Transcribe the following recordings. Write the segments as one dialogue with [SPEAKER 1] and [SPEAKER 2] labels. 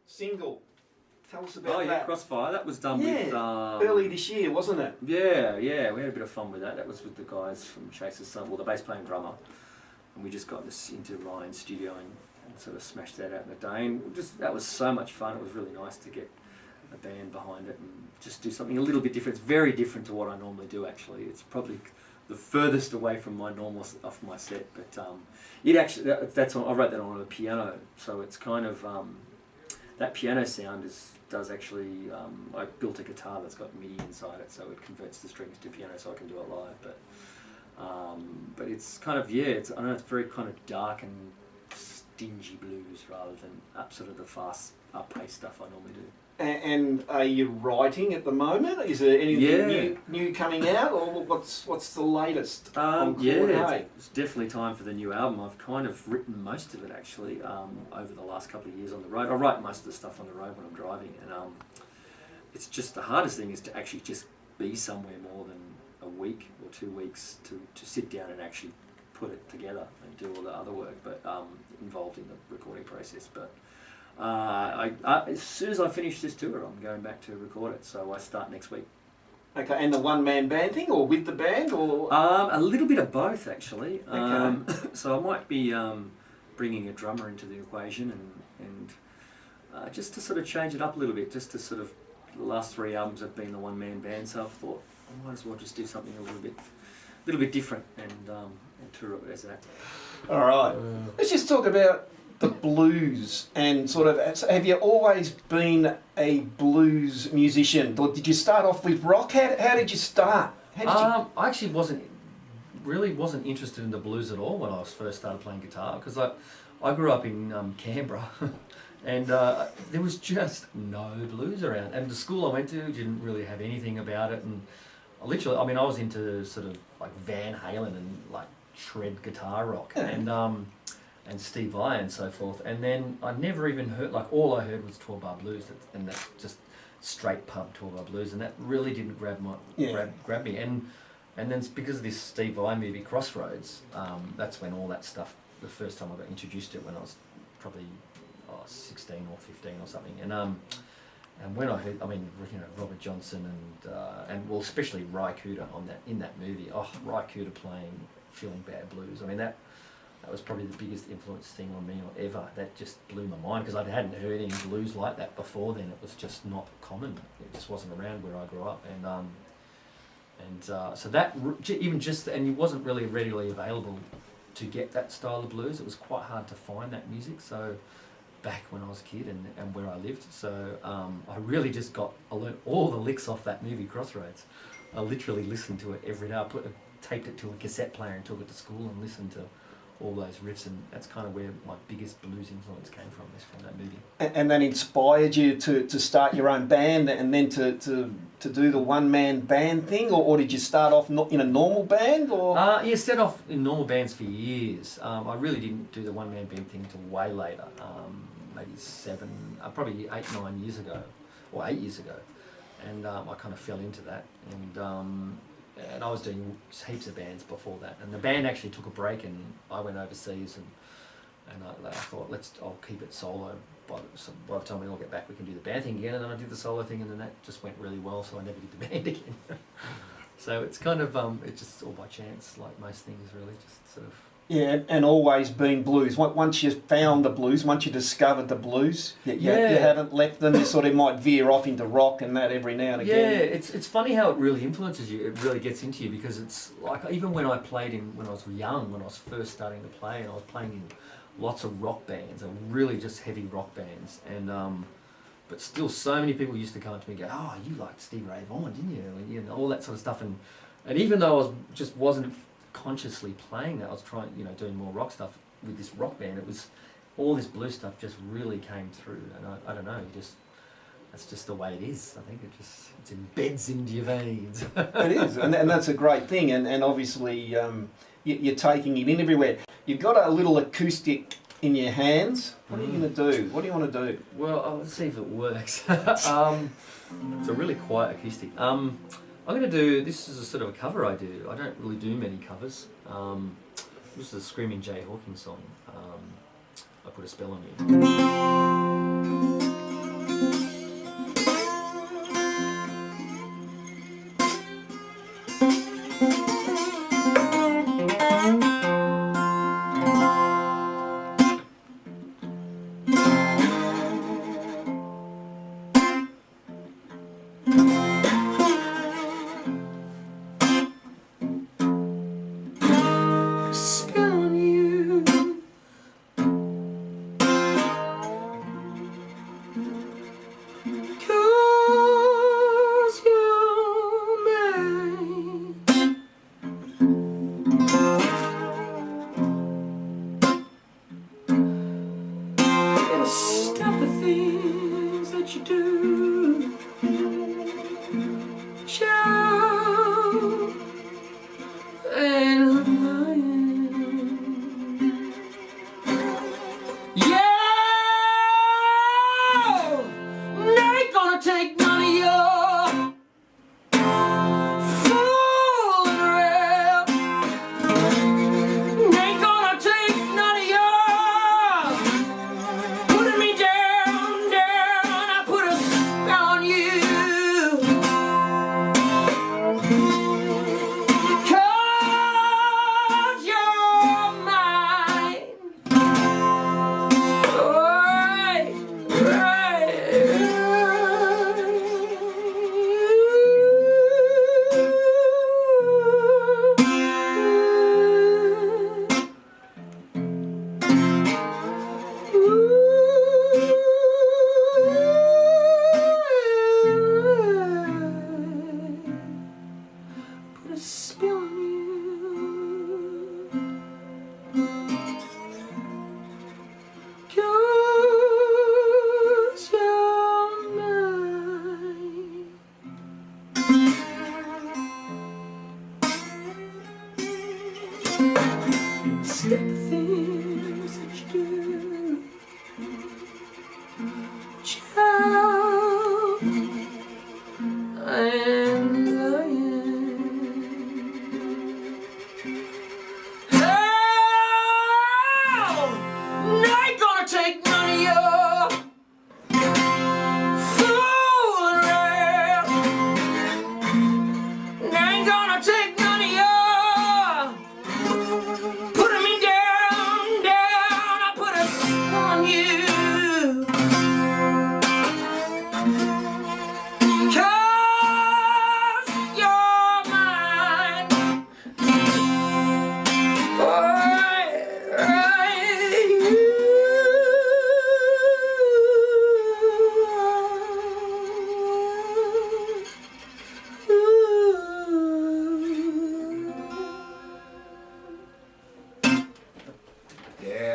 [SPEAKER 1] Single. Tell us about that.
[SPEAKER 2] Yeah, Crossfire. That was done with...
[SPEAKER 1] early this year, wasn't it?
[SPEAKER 2] Yeah, we had a bit of fun with that. That was with the guys from Chaser's Son, well, the bass player and drummer. And we just got this into Ryan's studio and sort of smashed that out in a day. And that was so much fun. It was really nice to get a band behind it and just do something a little bit different. It's very different to what I normally do, actually. It's probably the furthest away from my normal off my set. But it actually, I wrote that on a piano, so it's kind of... that piano sound does actually, I built a guitar that's got MIDI inside it, so it converts the strings to piano so I can do it live. But it's kind of, I don't know, it's very kind of dark and stingy blues rather than sort of the fast, up-paced stuff I normally do.
[SPEAKER 1] And are you writing at the moment? Is there anything new coming out, or what's the latest on Claude Hay?
[SPEAKER 2] It's definitely time for the new album. I've kind of written most of it actually over the last couple of years on the road. I write most of the stuff on the road when I'm driving, and it's just the hardest thing is to actually just be somewhere more than a week or 2 weeks to sit down and actually put it together and do all the other work, but involved in the recording process. But as soon as I finish this tour, I'm going back to record it, so I start next week.
[SPEAKER 1] Okay, and the one-man band thing, or with the band, or...?
[SPEAKER 2] A little bit of both, actually.
[SPEAKER 1] Okay.
[SPEAKER 2] So I might be bringing a drummer into the equation and just to sort of change it up a little bit, just to sort of... The last 3 albums have been the one-man band, so I thought I might as well just do something a little bit different and tour it as that.
[SPEAKER 1] All right. Let's just talk about the blues and sort of, have you always been a blues musician, or did you start off with rock? How did you start?
[SPEAKER 3] I actually wasn't interested in the blues at all when I first started playing guitar, because I grew up in Canberra and there was just no blues around, and the school I went to didn't really have anything about it, and I was into sort of like Van Halen and like shred guitar rock and Steve Vai and so forth, and then I never even heard, like all I heard was 12-bar blues, and that's just straight pub 12-bar blues, and that really didn't grab me, and then because of this Steve Vai movie Crossroads, that's when all that stuff, the first time I got introduced to it when I was probably 16 or 15 or something, and when I heard, Robert Johnson and well, especially Ry Cooder in that movie, Ry Cooder playing Feeling Bad Blues, that was probably the biggest influence thing on me ever. That just blew my mind, because I hadn't heard any blues like that before then. It was just not common. It just wasn't around where I grew up, so that and it wasn't really readily available to get that style of blues. It was quite hard to find that music. So back when I was a kid and where I lived, so I really just I learned all the licks off that movie Crossroads. I literally listened to it every day. I taped it to a cassette player and took it to school and listened to all those riffs, and that's kind of where my biggest blues influence came from, is from that movie.
[SPEAKER 1] And that inspired you to start your own band and then to do the one-man band thing, or did you start off in a normal band? Or
[SPEAKER 3] started off in normal bands for years. I really didn't do the one-man band thing until way later, maybe 8 years ago, or 8 years ago, and I kind of fell into that, and I was doing heaps of bands before that, and the band actually took a break, and I went overseas, and I thought, I'll keep it solo. By the time we all get back, we can do the band thing again, and then I did the solo thing, and then that just went really well, so I never did the band again. So it's kind of it's just all by chance, like most things, really, just sort of
[SPEAKER 1] Yeah, and always been blues. Once you found the blues, once you discovered the blues, you haven't left them. You sort of might veer off into rock and that every now and again.
[SPEAKER 3] Yeah, it's funny how it really influences you. It really gets into you because it's like even when I played when I was young, when I was first starting to play, and I was playing in lots of rock bands, and really just heavy rock bands, and but still so many people used to come up to me and go, "Oh, you liked Stevie Ray Vaughan, didn't you?" And you know, all that sort of stuff, and even though wasn't consciously playing that, I was trying, doing more rock stuff with this rock band. It was all this blues stuff just really came through, and I don't know, that's just the way it is. I think it embeds into your veins.
[SPEAKER 1] It is, and that's a great thing, and obviously you're taking it in everywhere. You've got a little acoustic in your hands. What are you going to do? What do you want to do?
[SPEAKER 3] Well, let's see if it works. It's a really quiet acoustic. I'm going to do, this is a sort of a cover I do. I don't really do many covers. This is a Screaming Jay Hawkins song. I Put a Spell on You.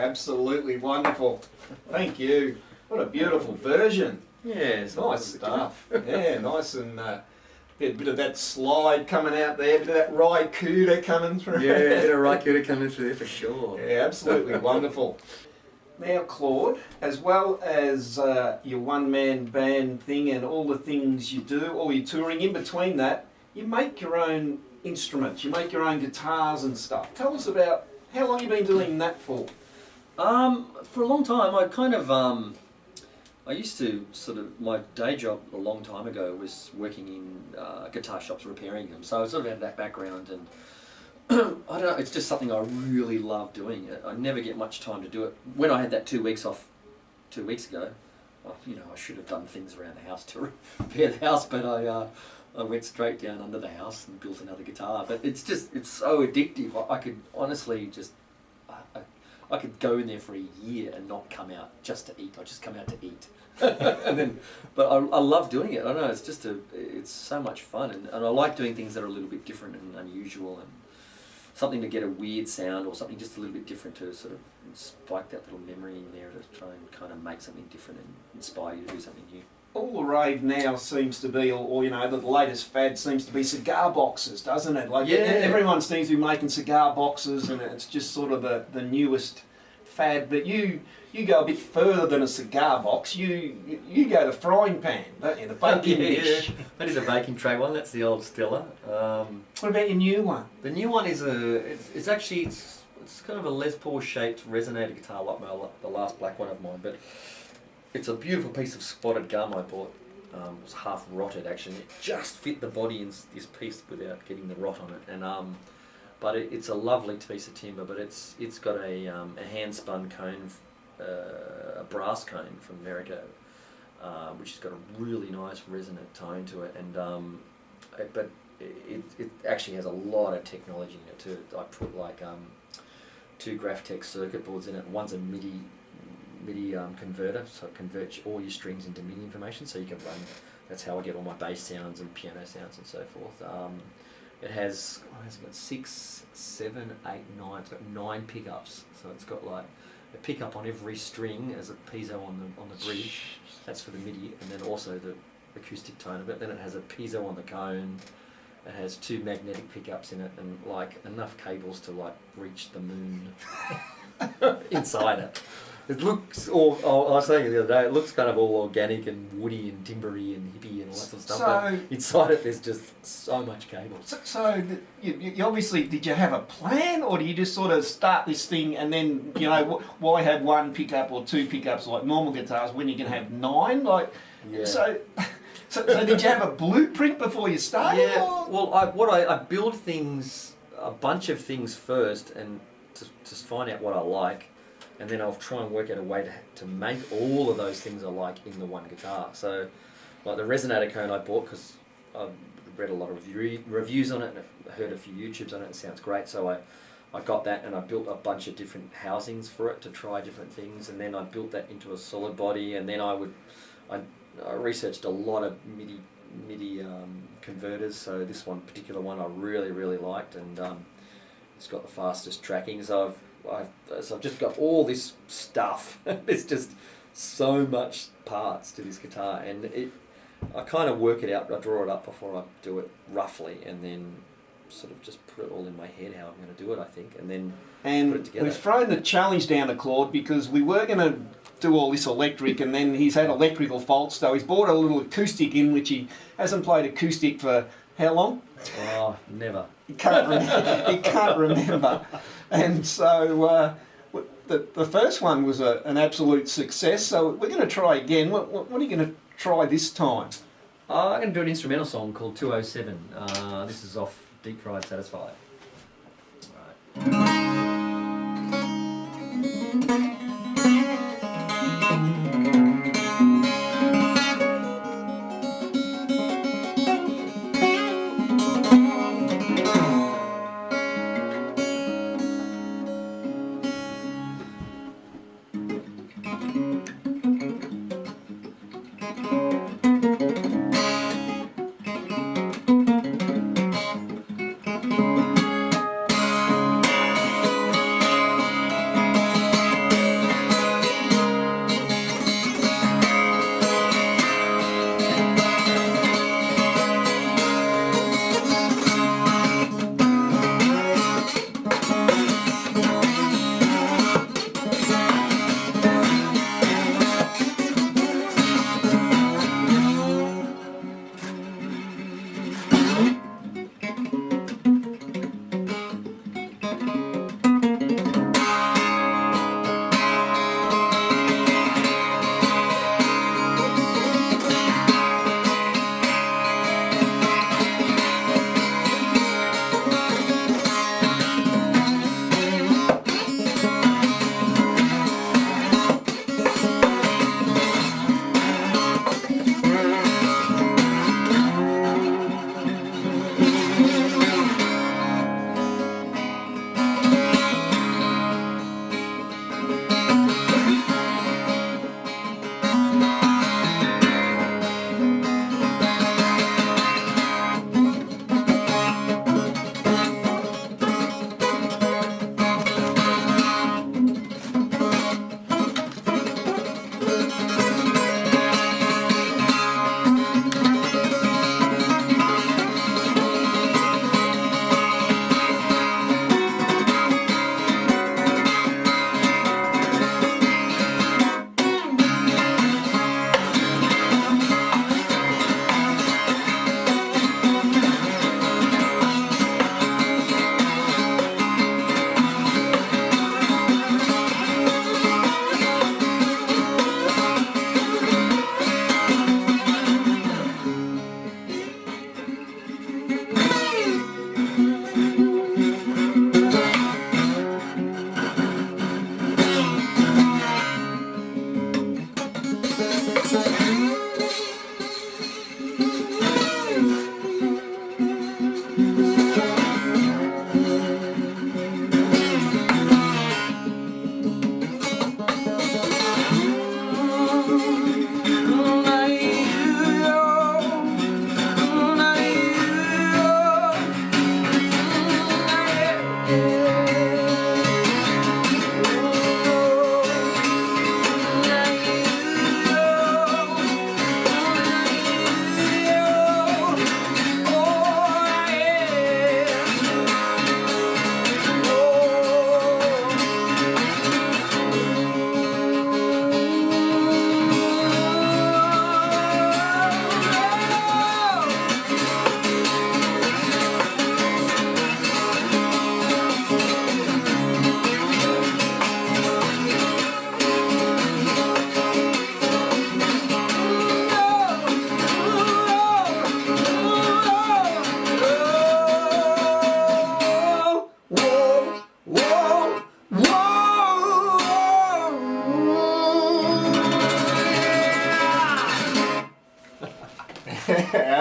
[SPEAKER 1] Absolutely wonderful. Thank you. What a beautiful version.
[SPEAKER 3] Yeah, it's
[SPEAKER 1] nice stuff. Yeah, nice, and a bit of that slide coming out there, a bit of that Ry-Cooder coming through.
[SPEAKER 3] Yeah, a bit of Ry-Cooder coming through there for sure.
[SPEAKER 1] Yeah, absolutely wonderful. Now, Claude, as well as your one-man band thing and all the things you do, all your touring, in between that, you make your own instruments, you make your own guitars and stuff. Tell us about how long you've been doing that for.
[SPEAKER 3] For a long time, I used to my day job a long time ago was working in guitar shops, repairing them. So I sort of had that background, and I don't know, it's just something I really love doing. I never get much time to do it. When I had that 2 weeks off 2 weeks ago, I should have done things around the house to repair the house, but I went straight down under the house and built another guitar. But it's so addictive. I could honestly just, I could go in there for a year and not come out just to eat. I just come out to eat. But I love doing it. I don't know, it's so much fun, and I like doing things that are a little bit different and unusual, and something to get a weird sound or something just a little bit different to sort of spike that little memory in there to try and kind of make something different and inspire you to do something new.
[SPEAKER 1] All the rave now seems to be, or the latest fad seems to be cigar boxes, doesn't it? Like everyone seems to be making cigar boxes, and it's just sort of the newest fad. But you go a bit further than a cigar box. You go the frying pan, don't you? The baking dish.
[SPEAKER 3] Yeah. That is a baking tray one. That's the old Stella.
[SPEAKER 1] What about your new one?
[SPEAKER 3] The new one is it's kind of a Les Paul shaped resonator guitar like the last black one of mine, but it's a beautiful piece of spotted gum I bought. It was half rotted actually. It just fit the body in this piece without getting the rot on it, and but it's a lovely piece of timber. But it's got a hand spun cone, a brass cone from America, which has got a really nice resonant tone to it, and but it actually has a lot of technology in it too. I put like 2 Graphtec circuit boards in it. One's a MIDI converter, so it converts all your strings into MIDI information, so you can run. That's how I get all my bass sounds and piano sounds and so forth. It has 6, 7, 8, 9. It's got 9 pickups, so it's got like a pickup on every string as a piezo on the bridge. That's for the MIDI, and then also the acoustic tone of it. Then it has a piezo on the cone. It has 2 magnetic pickups in it, and like enough cables to like reach the moon inside it. It looks, I was saying the other day, it looks kind of all organic and woody and timbery and hippie and all that sort of stuff. But inside it, there's just so much cable.
[SPEAKER 1] So you obviously, did you have a plan, or do you just sort of start this thing and then, why have 1 pickup or 2 pickups like normal guitars when you can have 9? Like,
[SPEAKER 3] yeah.
[SPEAKER 1] So did you have a blueprint before you started?
[SPEAKER 3] Yeah. Well, I build things, a bunch of things first, and to find out what I like. And then I'll try and work out a way to make all of those things I like in the one guitar. So, like the resonator cone I bought, because I read a lot of reviews on it and heard a few YouTubes on it, and it sounds great. So I got that, and I built a bunch of different housings for it to try different things, and then I built that into a solid body, and then I researched a lot of MIDI converters. So this particular one I really, really liked, and it's got the fastest tracking. So I've just got all this stuff. There's just so much parts to this guitar, and I kind of work it out. I draw it up before I do it roughly, and then sort of just put it all in my head how I'm going to do it, I think, and then put it together.
[SPEAKER 1] We've thrown the challenge down to Claude because we were going to do all this electric, and then he's had electrical faults, so he's bought a little acoustic in, which he hasn't played acoustic for how long?
[SPEAKER 3] Oh, never.
[SPEAKER 1] He can't remember. And so the first one was an absolute success, so we're going to try again. What are you going to try this time?
[SPEAKER 3] I'm going to do an instrumental song called 207. This is off Deep Fried Satisfied. Right.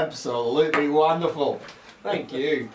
[SPEAKER 1] Absolutely wonderful. Thank you.